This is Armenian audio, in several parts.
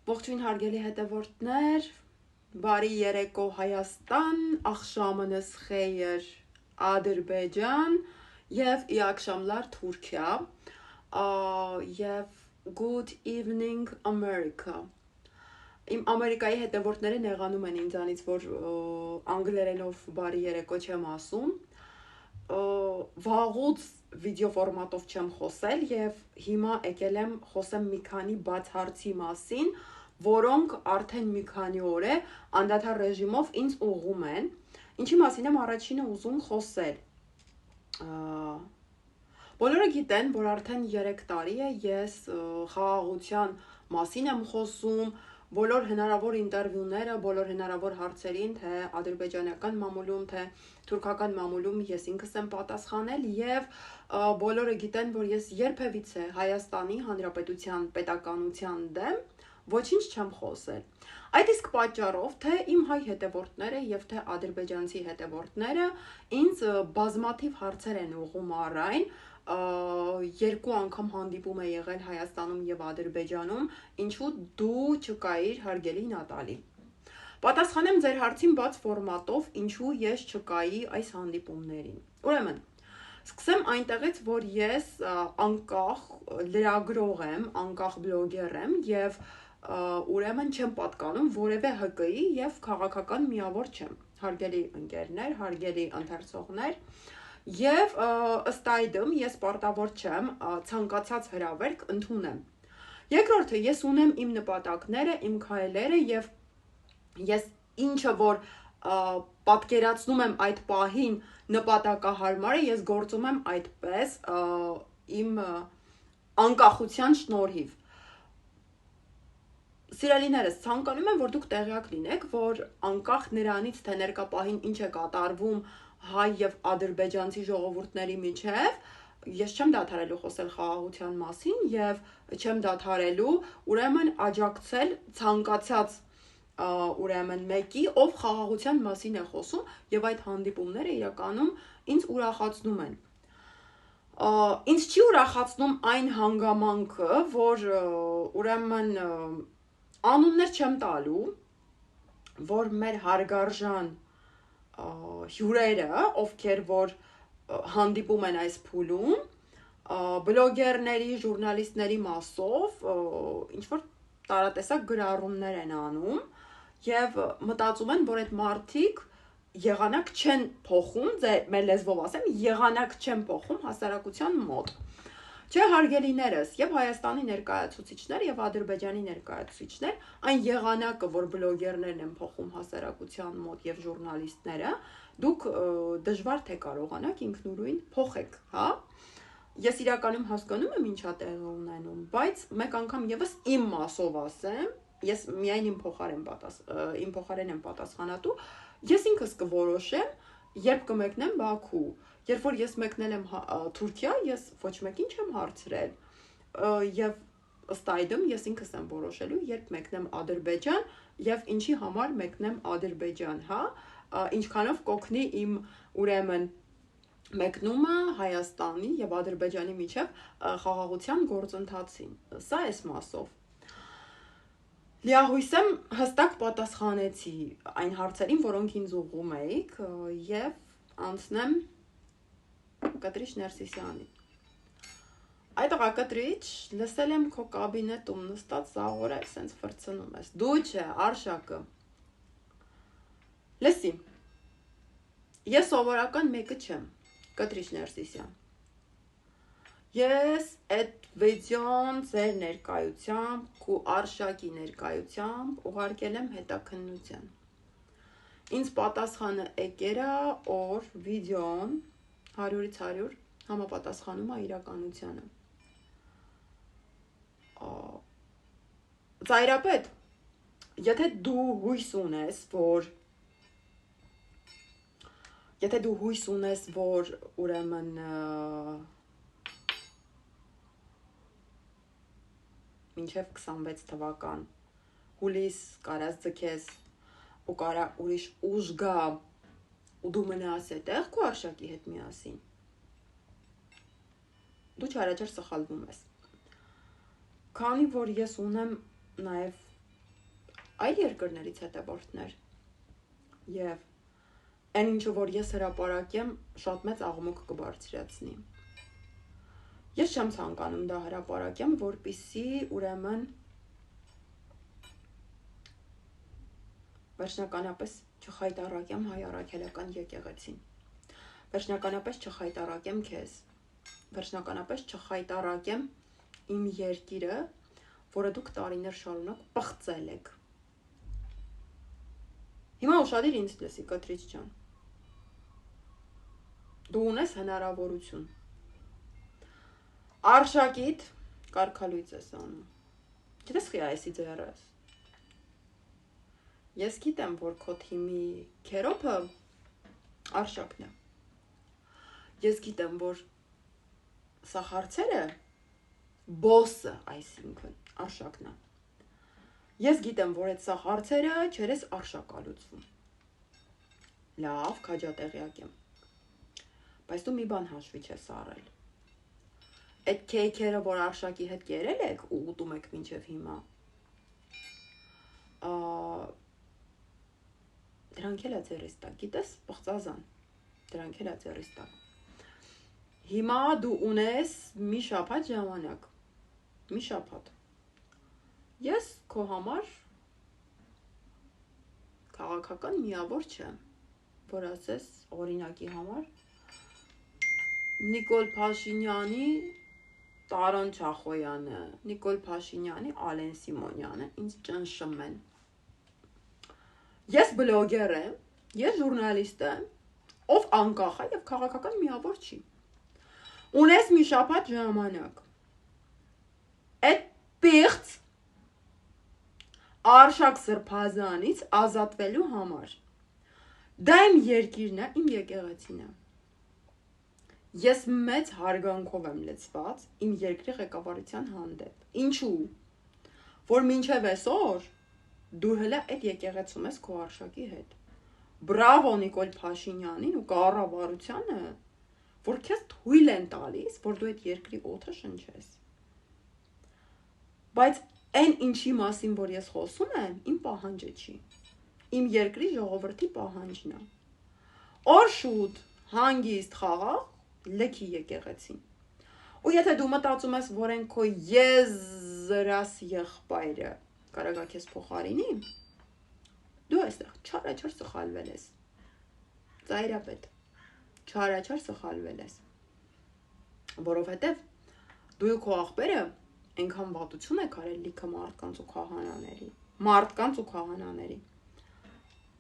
Ողջույն հարգելի հետևորդներ, բարի երեկո Հայաստան, ախշամınız xeyir Ադրբեջան եւ իակշամlar Թուրքիա եւ good evening America։ Իմ Ամերիկայի հետևորդները նեղանում են ինձանից, որ անգլերենով բարի երեկո չեմ ասում։ Վաղուց վիդեո ֆորմատով չեմ խոսել եւ հիմա եկել եմ խոսեմ մի քանի բաց հարցի մասին, որոնք արդեն մի քանի օր է անդադար ռեժիմով ինձ ուղղում են։ Ինչի մասին եմ առաջինը ուզում խոսել։ Բոլորը գիտեն, որ արդեն 3 տարի է ես խաղաղության մասին եմ խոսում, բոլոր հնարավոր ինտերվյուները, բոլոր հնարավոր հարցերին, թե ադրբեջանական մամուլում, թե թուրքական մամուլում ես ինքս եմ պատասխանել եւ բոլորը գիտեն, որ ես երբևիցե Հայաստանի Հանրապետության պետականության դեմ ոչինչ չեմ խոսել։ Այդ իսկ պատճառով, թե իմ հայ հետևորդները եւ թե ադրբեջանցի հետևորդները ինձ բազմաթիվ հարցեր են ուղղում առայն, 2 անգամ հանդիպում է եղել Հայաստանում եւ Ադրբեջանում, ինչու դու չկայիր հարգելի Նատալի։ Պատասխանեմ ձեր հարցին բաց ֆորմատով, ինչու ես չկայի այս հանդիպումներին։ Ուրեմն, սկսեմ այնտեղից, որ ես անկախ լրագրող եմ, անկախ բլոգեր եմ եւ ուրեմն չեմ պատկանում որևէ ՀԿ-ի եւ քաղաքական միավոր չեմ։ Հարգելի ընկերներ, հարգելի ընթերցողներ, եւ ըստ այդմ ես պարտավոր չեմ ցանկացած հրավերք ընդունեմ։ Երկրորդը, ես ունեմ իմ նպատակները, իմ քայլերը եւ ես ինչը որ պատկերացնում եմ այդ պահին նպատակահարմար է, ես գործում եմ այդպես իմ անկախության շնորհիվ։ Սիրելիներս, ցանկանում եմ, որ դուք տեղյակ լինեք, որ անկախ նրանից, թե ներկա պահին ինչ է կատարվում հայ եւ ադրբեջանցի ժողովուրդների միջեւ, ես չեմ դադարելու խոսել խաղաղության մասին եւ չեմ դադարելու ուրեմն աջակցել ցանկացած ուրեմն մեկի, ով խաղաղության մասին է խոսում եւ այդ հանդիպումները իրականում ինձ ուրախացնում են։ Ինձ չի ուրախացնում այն հանգամանքը, որ ուրեմն անուններ չեմ տալու, որ մեր հարգարժան հյուրերը, ովքեր որ հանդիպում են այս փուլում, բլոգերների, ժուրնալիստների մասով ինչ որ տարատեսակ գրառումներ են անում եւ մտածում են, որ այդ մարդիկ եղանակ չեն փոխում, մեր լեզվով ասեմ, եղանակ չեն փոխում հասարակության մոտ։ Չէ, հարգելիներս, եւ Հայաստանի ներկայացուցիչներ եւ Ադրբեջանի ներկայացուցիչներ, այն եղանակը, որ բլոգերներն են փոխում հասարակության մոտ եւ ժուրնալիստները, դուք դժվար թե կարողանաք ինքնուրույն փոխեք, հա։ Ես իրականում հասկանում եմ ինչա տեղի ունենում, բայց մեկ անգամ եւս իմ մասով ասեմ, ես միայն իմ փոխարեն եմ պատասխանատու, ես ինքս կորոշեմ, երբ կմեկնեմ Բաքու։ Երբ որ ես մեկնել եմ Թուրքիա, ես ոչ մեկին չեմ հարցրել եւ ըստ այդմ ես ինքս եմ որոշելու, երբ մեկնեմ Ադրբեջան եւ ինչի համար մեկնեմ Ադրբեջան, հա, ինչքանով կօգնի իմ ուրեմն մեկնումը Հայաստանի եւ Ադրբեջանի միջեւ խաղաղության գործընթացին։ Սա էս մասով։ Լիահույս եմ հստակ պատասխանեցի այն հարցերին, որոնք ինձ ուղղում էիք եւ անցնեմ Կտրիչ Ներսիսյանի։ Այդ Կտրիչ, լսել եմ քո կաբինետում նստած զաղորը սենց ֆրցնում ես։ Դու չէ, Արշակը։ Լսի։ Ես սովորական մեկը չեմ, Կտրիչ Ներսիսյան։ Ես այդ վիդեոն ձեր ներկայությամբ ու Արշակի ներկայությամբ ուղարկել եմ հետաքննության։ Ինձ պատասխանը եկերա, որ վիդեոն 100-ից 100 համապատասխանում է իրականությանը։ Ծայրապետ, եթե դու հույս ունես, որ ուրեմն մինչև 26 թվական հուլիս կարաս ձգես ու կարա ուրիշ ուժ գա ու դու մնաս այդտեղ քո Արշակի հետ միասին։ Դու չարաճար սխալվում ես։ Քանի որ ես ունեմ նաև այլ երկրներից հետևորդներ։ Եվ այն ինչը որ ես հրապարակեմ, շատ մեծ աղմուկ կբարձրացնի։ Ես չեմ ցանկանում դա հրապարակեմ, որպեսզի ուրեմն վերջնականապես չխայտառակեմ հայ առաքելական եկեղեցին։ Վերջնականապես չխայտառակեմ քեզ։ Վերջնականապես չխայտառակեմ իմ երկիրը, որը դուք տարիներ շարունակ պղծել եք։ Հիմա ուշադիր ինձ լսի, Կտրիչ ջան։ Դու ունես հնարավորություն։ Արշակիդ կարգալույծ ես անում։ Գիտես խի այսի ձեռս։ Ես գիտեմ, որ քո թիմի քերոփը Արշակն է։ Ես գիտեմ, որ սա հարցերը բոսը, այսինքն Արշակն է։ Ես գիտեմ, որ այդ սա հարցերը չերես Արշակալուծվում։ Լավ, քաջատեղյակ եմ։ Բայց դու մի բան հաշվի չես առել։ Այդ քեյքերը, որ Արշակի հետ կերել եք ու ուտում եք մինչև հիմա, դրանք էլ է ձեռիս տակ, գիտես, պղծազան, դրանք էլ է ձեռիս տակ։ Հիմա դու ունես մի շաբաթ ժամանակ, մի շաբաթ։ Ես քո համար քաղաքական միավոր չեմ, որ ասես օրինակի համար Նիկոլ Փաշինյանի, Տարոն Չախոյանը, Նիկոլ Փաշինյանի, Ալեն Սիմոնյանը ինձ ճնշում են։ Ես բլոգեր եմ, ես ժուրնալիստ եմ, ով անկախ է եւ քաղաքական միավոր չի։ Ունես մի շաբաթ ժամանակ։ Այդ պիղծ Արշակ Սրբազանից ազատվելու համար։ Դա իմ երկիրն է, իմ եկեղեցին է։ Ես մեծ հարգանքով եմ լցված իմ երկրի ղեկավարության հանդեպ։ Ինչու՞։ Որ մինչև այսօր դու հələ այդ եկեղեցում ես քո Արշակի հետ։ Բրավո Նիկոլ Փաշինյանին ու կառավարությանը, որ քեզ թույլ են տալիս, որ դու այդ երկրի օդը շնչես։ Բայց այն ինչի մասին, որ ես խոսում եմ, իմ պահանջը չի։ Իմ երկրի ժողովրդի պահանջն է։ Օր շուտ, հանգիստ խաղաղ լքի եկեղեցին։ Ու եթե դու մտածում ես, որ այն քո եզրաս եղբայրը կարագա քեզ փոխարինի, դու այստեղ չարաչար սխալվել ես։ Ծայրապետ, չարաչար սխալվել ես։ Որովհետև դու ու քո աղբերը այնքան վատություն եք արել լիքը մարդկանց ու քահանաների,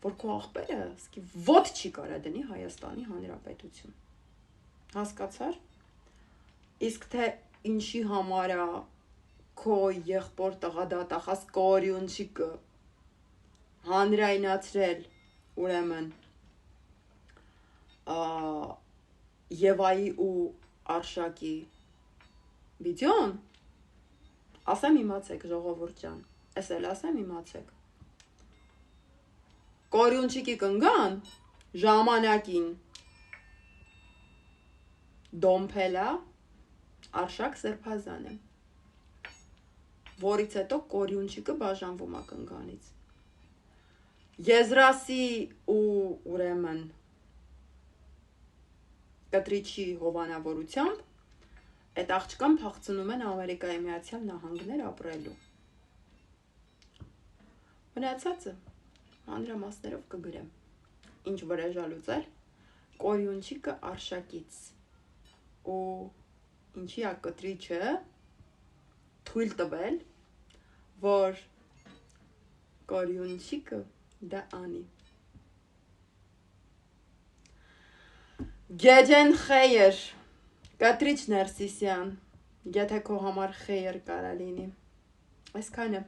որ քո աղբերը սկի ոտ չի կարա դնի Հայաստանի Հանրապետություն։ Հասկացար։ Իսկ թե ինչի համար է քո եղբոր տղադատախազ Կորյունչիկը հանրայնացրել ուրեմն Եվայի ու Արշակի վիդեոն, ասեմ իմացեք ժողովուրդ ջան, ես էլ ասեմ իմացեք։ Կորյունչիկի կնգան ժամանակին դոմփելա Արշակ Սրբազանը, որից հետո Կորյունչիկը բաժանվում է կնգանից։ Եզրասի ու ուրեմն Կտրիչի հովանավորությամբ այդ աղջկան փախցնում են Ամերիկայի Միացյալ Նահանգներ ապրելու։ Մնացածը մանրամասներով կգրեմ։ Ինչ վրեժալուծել Կորյունչիկը Արշակից ու ինչի է Կտրիչը թույլ տվել, որ Կորյունչիկը դա անի։ Գեջեն խեյր, Կտրիչ Ներսիսյան, եթե քո համար խեյր կարա լինի։ Այսքանը։